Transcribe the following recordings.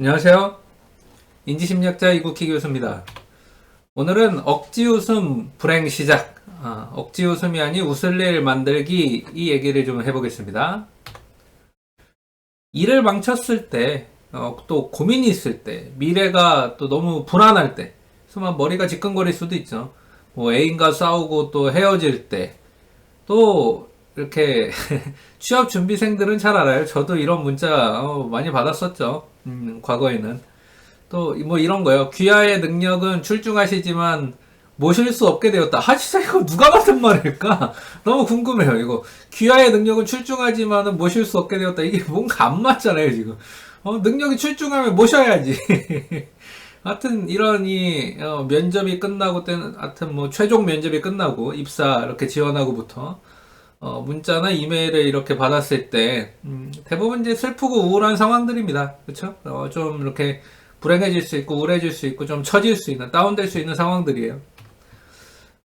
안녕하세요. 인지심리학자 이국희 교수입니다. 오늘은 억지 웃음 불행 시작, 억지 웃음이 아닌 웃을 일 만들기 이 얘기를 좀 해보겠습니다. 일을 망쳤을 때, 또 고민이 있을 때, 미래가 또 너무 불안할 때, 그래서 막 머리가 지끈거릴 수도 있죠. 뭐 애인과 싸우고 또 헤어질 때, 또 이렇게 취업 준비생들은 잘 알아요. 저도 이런 문자 많이 받았었죠. 과거에는. 또 뭐 이런 거요. 귀하의 능력은 출중하시지만 모실 수 없게 되었다. 진짜 이거 누가 받은 말일까? 너무 궁금해요. 이거 귀하의 능력은 출중하지만은 모실 수 없게 되었다. 이게 뭔가 안 맞잖아요, 지금. 능력이 출중하면 모셔야지. 하여튼 이런 면접이 끝나고 때는 하여튼 뭐 최종 면접이 끝나고 입사 이렇게 지원하고부터 문자나 이메일을 이렇게 받았을 때 대부분 이제 슬프고 우울한 상황들입니다. 그렇죠? 좀 이렇게 불행해질 수 있고 우울해질 수 있고 좀 처질 수 있는 다운될 수 있는 상황들이에요.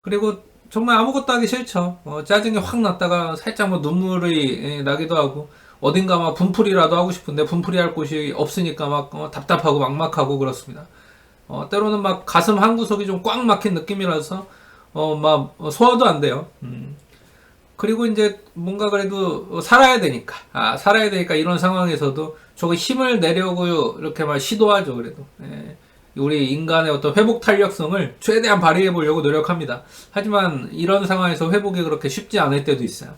그리고 정말 아무것도 하기 싫죠. 짜증이 확 났다가 살짝 뭐 눈물이 나기도 하고 어딘가 막 분풀이라도 하고 싶은데 분풀이 할 곳이 없으니까 막 답답하고 막막하고 그렇습니다. 때로는 막 가슴 한 구석이 좀 꽉 막힌 느낌이라서 막 소화도 안 돼요. 그리고 이제 뭔가 그래도 살아야 되니까 이런 상황에서도 저거 힘을 내려고 이렇게 막 시도하죠, 그래도. 예. 우리 인간의 어떤 회복 탄력성을 최대한 발휘해 보려고 노력합니다. 하지만 이런 상황에서 회복이 그렇게 쉽지 않을 때도 있어요.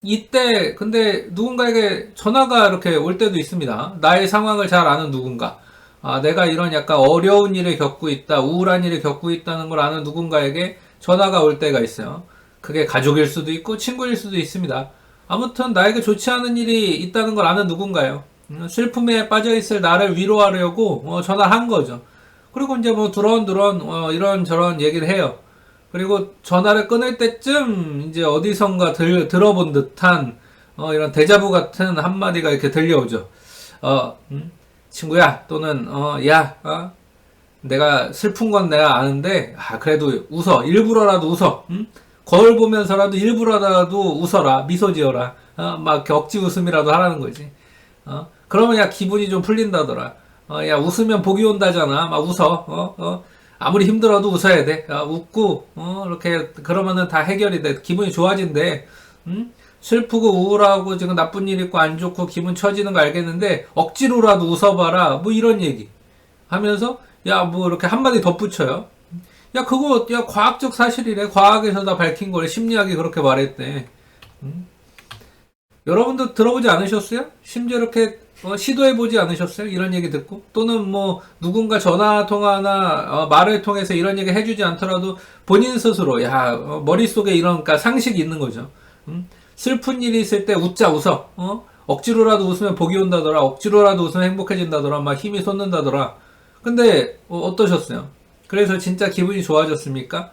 이때 근데 누군가에게 전화가 이렇게 올 때도 있습니다. 나의 상황을 잘 아는 누군가. 내가 이런 약간 어려운 일을 겪고 있다, 우울한 일을 겪고 있다는 걸 아는 누군가에게 전화가 올 때가 있어요. 그게 가족일 수도 있고 친구일 수도 있습니다. 아무튼 나에게 좋지 않은 일이 있다는 걸 아는 누군가요. 슬픔에 빠져있을 나를 위로하려고 전화한 거죠. 그리고 이제 뭐 두런두런 이런저런 얘기를 해요. 그리고 전화를 끊을 때쯤 이제 어디선가 들어본 듯한 이런 데자부 같은 한마디가 이렇게 들려오죠. 친구야 또는 야 내가 슬픈 건 내가 아는데 그래도 웃어 일부러라도 웃어 거울 보면서라도 일부러라도 웃어라 미소 지어라 막 억지 웃음이라도 하라는 거지. 그러면 야 기분이 좀 풀린다더라. 야 웃으면 복이 온다잖아. 막 웃어. 아무리 힘들어도 웃어야 돼. 웃고 이렇게 그러면은 다 해결이 돼. 기분이 좋아진대. 슬프고 우울하고 지금 나쁜 일 있고 안 좋고 기분 처지는 거 알겠는데 억지로라도 웃어봐라. 뭐 이런 얘기 하면서 야 뭐 이렇게 한마디 덧붙여요. 야 그거 야 과학적 사실이래. 과학에서 다 밝힌 거래. 심리학이 그렇게 말했대. 여러분도 들어보지 않으셨어요? 심지어 이렇게 시도해보지 않으셨어요? 이런 얘기 듣고 또는 뭐 누군가 전화통화나 말을 통해서 이런 얘기 해주지 않더라도 본인 스스로 머릿속에 이런 그러니까 상식이 있는 거죠. 슬픈 일이 있을 때 웃어. 억지로라도 웃으면 복이 온다더라. 억지로라도 웃으면 행복해진다더라. 막 힘이 솟는다더라. 근데 어떠셨어요? 그래서 진짜 기분이 좋아졌습니까?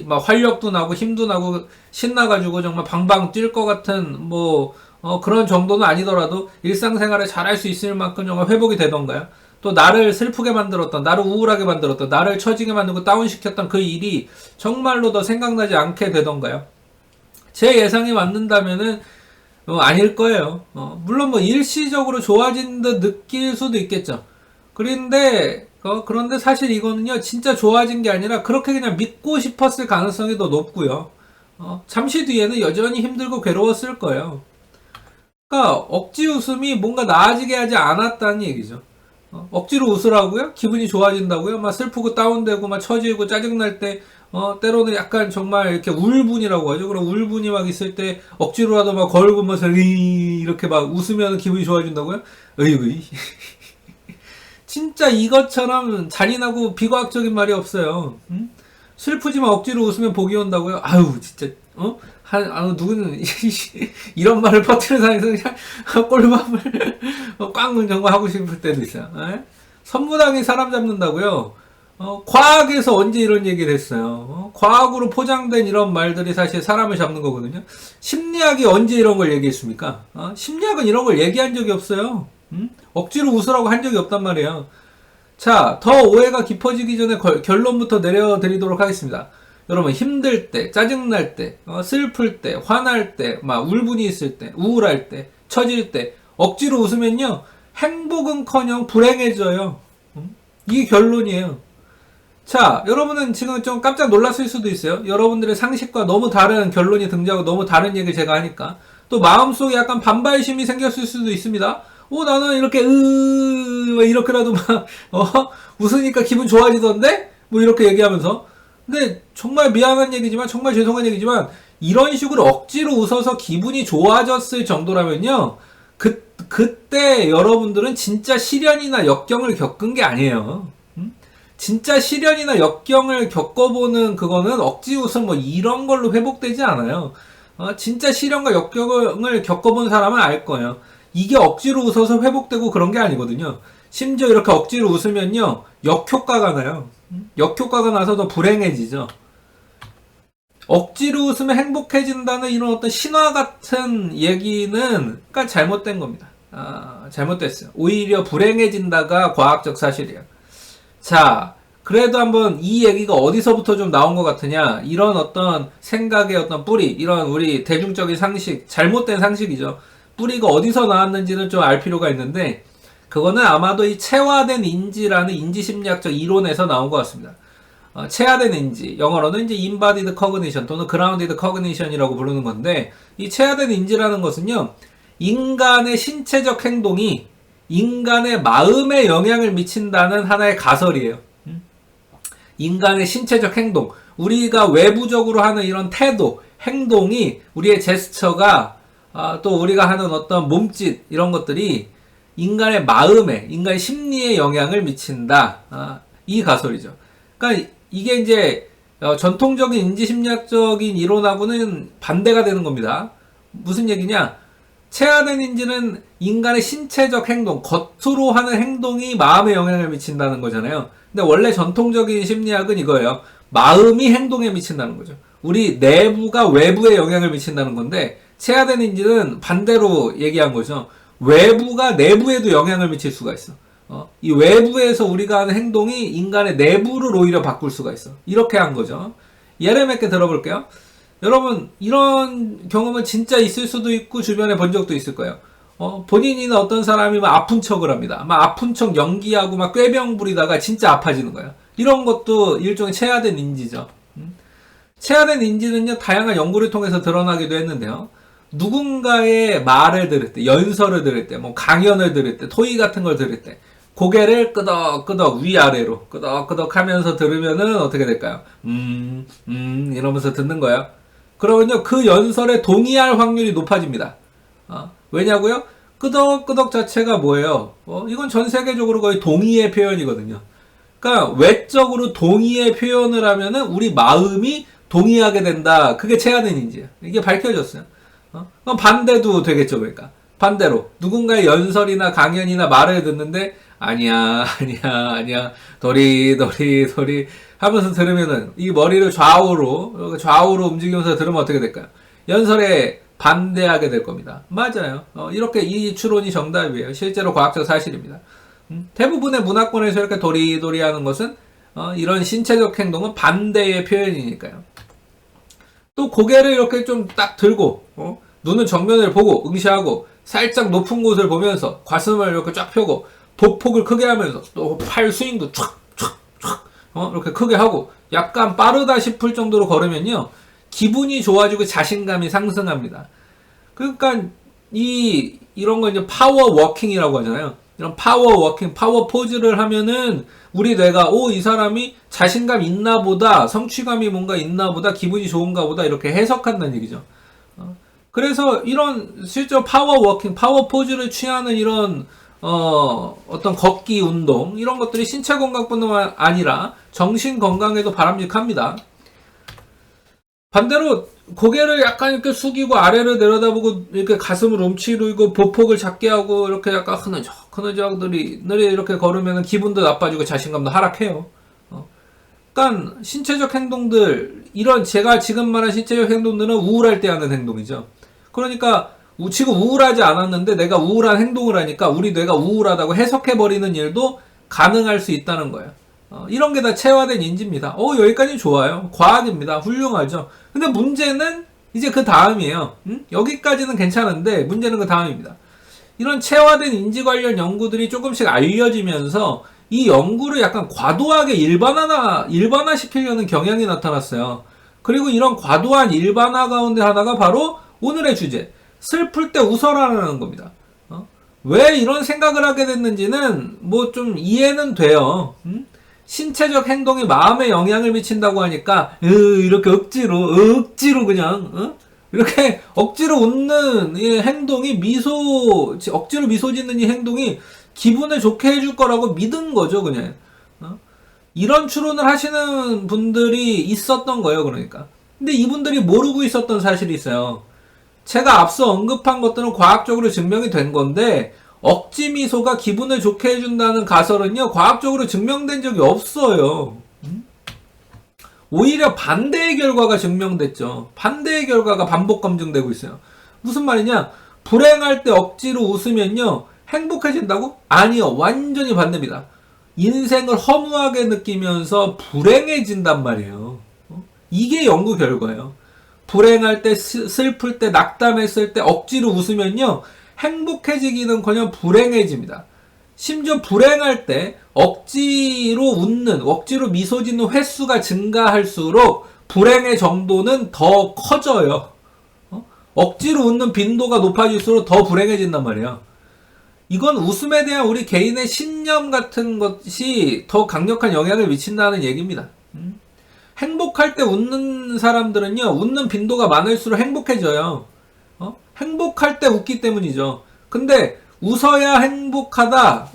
막 활력도 나고 힘도 나고 신나가지고 정말 방방 뛸 것 같은 그런 정도는 아니더라도 일상생활을 잘할 수 있을 만큼 정말 회복이 되던가요? 또 나를 슬프게 만들었던, 나를 우울하게 만들었던, 나를 처지게 만들고 다운시켰던 그 일이 정말로 더 생각나지 않게 되던가요? 제 예상이 맞는다면은 아닐 거예요. 물론 뭐 일시적으로 좋아진 듯 느낄 수도 있겠죠. 그런데 사실 이거는요, 진짜 좋아진 게 아니라 그렇게 그냥 믿고 싶었을 가능성이 더 높고요. 잠시 뒤에는 여전히 힘들고 괴로웠을 거예요. 그러니까 억지 웃음이 뭔가 나아지게 하지 않았다는 얘기죠. 억지로 웃으라고요? 기분이 좋아진다고요? 막 슬프고 다운되고 막 처지고 짜증날 때 때로는 약간 정말 이렇게 울분이라고 하죠. 그럼 울분이 막 있을 때 억지로라도 막 거울 보면서 이렇게 막 웃으면 기분이 좋아진다고요? 으이 진짜 이것처럼 잔인하고 비과학적인 말이 없어요. 슬프지만 억지로 웃으면 복이 온다고요? 아유, 진짜, 누구는, 이런 말을 퍼뜨리는 사람에서 그냥 꼴밥을 꽝 정말 하고 싶을 때도 있어요. 선무당이 사람 잡는다고요? 과학에서 언제 이런 얘기를 했어요? 과학으로 포장된 이런 말들이 사실 사람을 잡는 거거든요. 심리학이 언제 이런 걸 얘기했습니까? 심리학은 이런 걸 얘기한 적이 없어요. 억지로 웃으라고 한 적이 없단 말이에요. 자, 더 오해가 깊어지기 전에 결론부터 내려드리도록 하겠습니다. 여러분, 힘들 때, 짜증날 때, 슬플 때, 화날 때, 막 울분이 있을 때, 우울할 때, 처질 때, 억지로 웃으면요, 행복은커녕 불행해져요. 이게 결론이에요. 자, 여러분은 지금 좀 깜짝 놀랐을 수도 있어요. 여러분들의 상식과 너무 다른 결론이 등장하고 너무 다른 얘기를 제가 하니까. 또 마음속에 약간 반발심이 생겼을 수도 있습니다. 나는 이렇게, 이렇게라도 막, 웃으니까 기분 좋아지던데? 뭐 이렇게 얘기하면서. 근데 정말 미안한 얘기지만, 정말 죄송한 얘기지만, 이런 식으로 억지로 웃어서 기분이 좋아졌을 정도라면요. 그때 여러분들은 진짜 시련이나 역경을 겪은 게 아니에요. 진짜 시련이나 역경을 겪어보는 그거는 억지 웃음 뭐 이런 걸로 회복되지 않아요. 진짜 시련과 역경을 겪어본 사람은 알 거예요. 이게 억지로 웃어서 회복되고 그런 게 아니거든요. 심지어 이렇게 억지로 웃으면요, 역효과가 나요. 역효과가 나서 더 불행해지죠. 억지로 웃으면 행복해진다는 이런 어떤 신화 같은 얘기는 그러니까 잘못된 겁니다. 잘못됐어요. 오히려 불행해진다가 과학적 사실이에요. 자, 그래도 한번 이 얘기가 어디서부터 좀 나온 것 같으냐, 이런 어떤 생각의 어떤 뿌리, 이런 우리 대중적인 상식, 잘못된 상식이죠. 뿌리가 어디서 나왔는지는 좀 알 필요가 있는데, 그거는 아마도 이 체화된 인지라는 인지심리학적 이론에서 나온 것 같습니다. 체화된 인지, 영어로는 이제 embodied cognition 또는 grounded cognition이라고 부르는 건데, 이 체화된 인지라는 것은요, 인간의 신체적 행동이 인간의 마음에 영향을 미친다는 하나의 가설이에요. 인간의 신체적 행동, 우리가 외부적으로 하는 이런 태도, 행동이, 우리의 제스처가, 또 우리가 하는 어떤 몸짓, 이런 것들이 인간의 마음에, 인간의 심리에 영향을 미친다. 이 가설이죠. 그러니까 이게 이제 전통적인 인지심리학적인 이론하고는 반대가 되는 겁니다. 무슨 얘기냐? 체화된 인지는 인간의 신체적 행동, 겉으로 하는 행동이 마음에 영향을 미친다는 거잖아요. 근데 원래 전통적인 심리학은 이거예요. 마음이 행동에 미친다는 거죠. 우리 내부가 외부에 영향을 미친다는 건데, 체화된 인지는 반대로 얘기한 거죠. 외부가 내부에도 영향을 미칠 수가 있어. 이 외부에서 우리가 하는 행동이 인간의 내부를 오히려 바꿀 수가 있어. 이렇게 한 거죠. 예를 몇 개 들어볼게요. 여러분, 이런 경험은 진짜 있을 수도 있고 주변에 본 적도 있을 거예요. 본인이나 어떤 사람이 막 아픈 척을 합니다. 막 아픈 척 연기하고 막 꾀병 부리다가 진짜 아파지는 거예요. 이런 것도 일종의 체화된 인지죠. 체화된 인지는요, 다양한 연구를 통해서 드러나기도 했는데요. 누군가의 말을 들을 때, 연설을 들을 때, 뭐 강연을 들을 때, 토의 같은 걸 들을 때, 고개를 끄덕끄덕 위아래로 끄덕끄덕 하면서 들으면은 어떻게 될까요? 이러면서 듣는 거예요. 그러면요, 그 연설에 동의할 확률이 높아집니다. 왜냐고요? 끄덕끄덕 자체가 뭐예요? 이건 전 세계적으로 거의 동의의 표현이거든요. 그러니까 외적으로 동의의 표현을 하면은 우리 마음이 동의하게 된다. 그게 체화된 인지예요. 이게 밝혀졌어요. 그럼 반대도 되겠죠, 그러니까. 반대로 누군가의 연설이나 강연이나 말을 듣는데 아니야 도리 하면서 들으면은 이 머리를 좌우로 움직이면서 들으면 어떻게 될까요? 연설에 반대하게 될 겁니다. 맞아요. 이렇게 이 추론이 정답이에요. 실제로 과학적 사실입니다. 대부분의 문화권에서 이렇게 도리도리 하는 것은 이런 신체적 행동은 반대의 표현이니까요. 또 고개를 이렇게 좀 딱 들고 눈은 정면을 보고 응시하고 살짝 높은 곳을 보면서 가슴을 이렇게 쫙 펴고 보폭을 크게 하면서 또 팔 스윙도 촥촥촥 이렇게 크게 하고 약간 빠르다 싶을 정도로 걸으면요, 기분이 좋아지고 자신감이 상승합니다. 그러니까 이런 거 이제 파워 워킹이라고 하잖아요. 이런 파워 워킹, 파워 포즈를 하면은 우리 뇌가 이 사람이 자신감 있나 보다, 성취감이 뭔가 있나 보다, 기분이 좋은가 보다 이렇게 해석한다는 얘기죠. 그래서 이런 실제 파워 워킹, 파워 포즈를 취하는 이런 어떤 걷기 운동, 이런 것들이 신체 건강뿐만 아니라 정신 건강에도 바람직합니다. 반대로 고개를 약간 이렇게 숙이고 아래를 내려다보고 이렇게 가슴을 움츠리고 보폭을 작게 하고 이렇게 약간 흐느적들이 이렇게 걸으면 기분도 나빠지고 자신감도 하락해요. 그러니까 신체적 행동들, 이런 제가 지금 말한 신체적 행동들은 우울할 때 하는 행동이죠. 그러니까 지금 우울하지 않았는데 내가 우울한 행동을 하니까 우리 뇌가 우울하다고 해석해버리는 일도 가능할 수 있다는 거예요. 이런 게 다 체화된 인지입니다. 여기까지 좋아요. 과학입니다. 훌륭하죠. 근데 문제는 이제 그 다음이에요. 여기까지는 괜찮은데 문제는 그 다음입니다. 이런 체화된 인지 관련 연구들이 조금씩 알려지면서 이 연구를 약간 과도하게 일반화시키려는 경향이 나타났어요. 그리고 이런 과도한 일반화 가운데 하나가 바로 오늘의 주제, 슬플 때 웃어라라는 겁니다. 왜 이런 생각을 하게 됐는지는 뭐 좀 이해는 돼요. 신체적 행동이 마음에 영향을 미친다고 하니까 이렇게 억지로 그냥 이렇게 억지로 웃는 이 행동이 억지로 미소 짓는 이 행동이 기분을 좋게 해줄 거라고 믿은 거죠, 그냥. 이런 추론을 하시는 분들이 있었던 거예요, 그러니까. 근데 이분들이 모르고 있었던 사실이 있어요. 제가 앞서 언급한 것들은 과학적으로 증명이 된 건데, 억지 미소가 기분을 좋게 해준다는 가설은요, 과학적으로 증명된 적이 없어요. 오히려 반대의 결과가 증명됐죠. 반대의 결과가 반복 검증되고 있어요. 무슨 말이냐? 불행할 때 억지로 웃으면요, 행복해진다고? 아니요. 완전히 반대입니다. 인생을 허무하게 느끼면서 불행해진단 말이에요. 이게 연구 결과예요. 불행할 때, 슬플 때, 낙담했을 때 억지로 웃으면요, 행복해지기는커녕 불행해집니다. 심지어 불행할 때 억지로 미소 짓는 횟수가 증가할수록 불행의 정도는 더 커져요. 억지로 웃는 빈도가 높아질수록 더 불행해진단 말이에요. 이건 웃음에 대한 우리 개인의 신념 같은 것이 더 강력한 영향을 미친다는 얘기입니다. 행복할 때 웃는 사람들은요, 웃는 빈도가 많을수록 행복해져요. 행복할 때 웃기 때문이죠. 근데 웃어야 행복하다,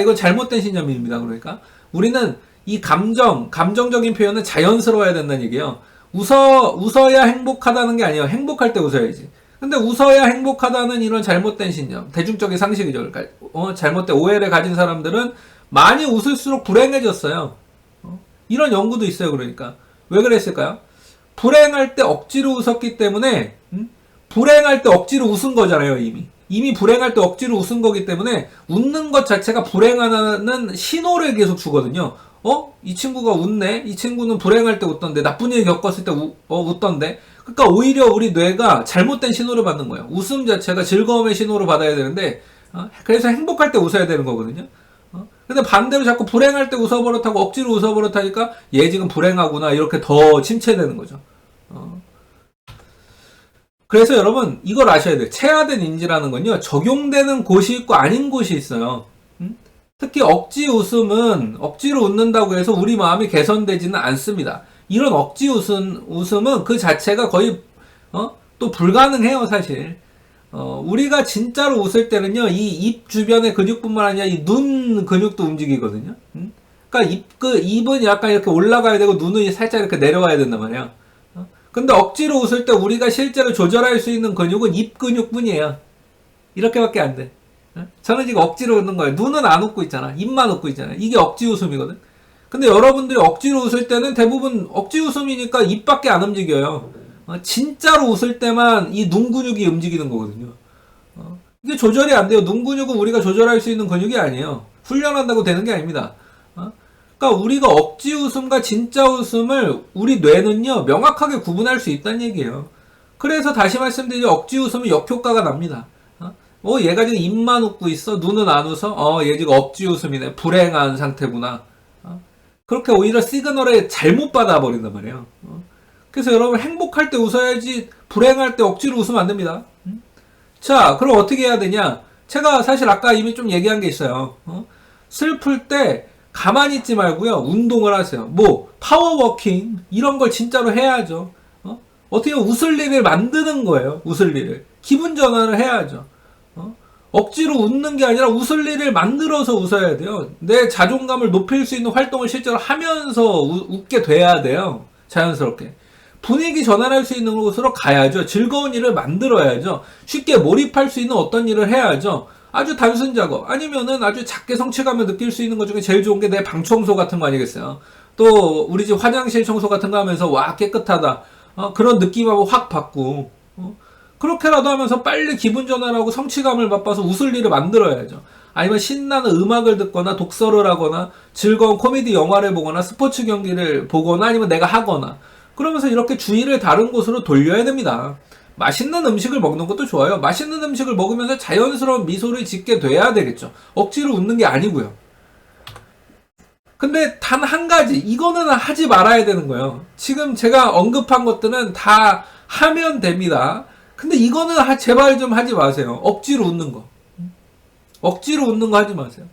이건 잘못된 신념입니다. 그러니까 우리는 이 감정적인 표현은 자연스러워야 된다는 얘기예요. 웃어야 행복하다는 게 아니에요. 행복할 때 웃어야지. 근데 웃어야 행복하다는 이런 잘못된 신념, 대중적인 상식이죠. 그러니까 잘못된 오해를 가진 사람들은 많이 웃을수록 불행해졌어요. 이런 연구도 있어요. 그러니까 왜 그랬을까요? 불행할 때 억지로 웃었기 때문에 불행할 때 억지로 웃은 거잖아요. 이미 불행할 때 억지로 웃은 거기 때문에 웃는 것 자체가 불행하다는 신호를 계속 주거든요. 이 친구가 웃네? 이 친구는 불행할 때 웃던데, 나쁜 일 겪었을 때 웃던데. 그러니까 오히려 우리 뇌가 잘못된 신호를 받는 거예요. 웃음 자체가 즐거움의 신호로 받아야 되는데, 그래서 행복할 때 웃어야 되는 거거든요. 근데 반대로 자꾸 불행할 때 웃어버릇하고 억지로 웃어버릇하니까 얘 지금 불행하구나, 이렇게 더 침체되는 거죠. 그래서 여러분 이걸 아셔야 돼요. 체화된 인지라는 건요, 적용되는 곳이 있고 아닌 곳이 있어요. 특히 억지 웃음은 억지로 웃는다고 해서 우리 마음이 개선되지는 않습니다. 이런 억지 웃음은 그 자체가 거의 또 불가능해요, 사실. 우리가 진짜로 웃을 때는요, 이 입 주변의 근육뿐만 아니라 이 눈 근육도 움직이거든요. 그러니까 입은 약간 이렇게 올라가야 되고 눈은 살짝 이렇게 내려와야 된단 말이에요. 근데 억지로 웃을 때 우리가 실제로 조절할 수 있는 근육은 입 근육뿐이에요. 이렇게밖에 안 돼. 저는 지금 억지로 웃는 거예요. 눈은 안 웃고 있잖아. 입만 웃고 있잖아. 이게 억지 웃음이거든. 근데 여러분들이 억지로 웃을 때는 대부분 억지 웃음이니까 입밖에 안 움직여요. 진짜로 웃을 때만 이 눈 근육이 움직이는 거거든요. 이게 조절이 안 돼요. 눈 근육은 우리가 조절할 수 있는 근육이 아니에요. 훈련한다고 되는 게 아닙니다. 그러니까 우리가 억지 웃음과 진짜 웃음을 우리 뇌는요, 명확하게 구분할 수 있다는 얘기예요. 그래서 다시 말씀드리죠. 억지 웃음은 역효과가 납니다. 얘가 지금 입만 웃고 있어? 눈은 안 웃어? 얘 지금 억지 웃음이네. 불행한 상태구나. 그렇게 오히려 시그널을 잘못 받아버린단 말이에요. 그래서 여러분 행복할 때 웃어야지 불행할 때 억지로 웃으면 안 됩니다. 자, 그럼 어떻게 해야 되냐? 제가 사실 아까 이미 좀 얘기한 게 있어요. 슬플 때 가만히 있지 말고요, 운동을 하세요. 파워워킹 이런 걸 진짜로 해야죠. 어떻게 웃을 일을 만드는 거예요. 웃을 일을 기분 전환을 해야죠. 억지로 웃는 게 아니라 웃을 일을 만들어서 웃어야 돼요. 내 자존감을 높일 수 있는 활동을 실제로 하면서 웃게 돼야 돼요. 자연스럽게 분위기 전환할 수 있는 곳으로 가야죠. 즐거운 일을 만들어야죠. 쉽게 몰입할 수 있는 어떤 일을 해야죠. 아주 단순 작업, 아니면은 아주 작게 성취감을 느낄 수 있는 것 중에 제일 좋은 게 내 방 청소 같은 거 아니겠어요? 또 우리 집 화장실 청소 같은 거 하면서 와 깨끗하다, 그런 느낌하고 확 받고, 그렇게라도 하면서 빨리 기분 전환하고 성취감을 맛봐서 웃을 일을 만들어야죠. 아니면 신나는 음악을 듣거나 독서를 하거나 즐거운 코미디 영화를 보거나 스포츠 경기를 보거나 아니면 내가 하거나, 그러면서 이렇게 주의를 다른 곳으로 돌려야 됩니다. 맛있는 음식을 먹는 것도 좋아요. 맛있는 음식을 먹으면서 자연스러운 미소를 짓게 돼야 되겠죠. 억지로 웃는 게 아니고요. 근데 단 한 가지, 이거는 하지 말아야 되는 거예요. 지금 제가 언급한 것들은 다 하면 됩니다. 근데 이거는 제발 좀 하지 마세요. 억지로 웃는 거. 억지로 웃는 거 하지 마세요.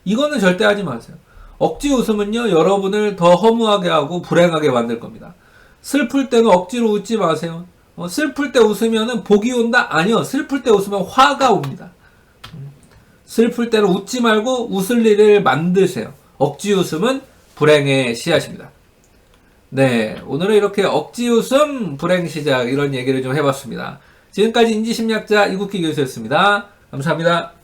이거는 절대 하지 마세요. 억지 웃음은요, 여러분을 더 허무하게 하고 불행하게 만들 겁니다. 슬플 때는 억지로 웃지 마세요. 슬플 때 웃으면은 복이 온다? 아니요. 슬플 때 웃으면 화가 옵니다. 슬플 때는 웃지 말고 웃을 일을 만드세요. 억지 웃음은 불행의 씨앗입니다. 네, 오늘은 이렇게 억지 웃음 불행 시작 이런 얘기를 좀 해봤습니다. 지금까지 인지심리학자 이국희 교수였습니다. 감사합니다.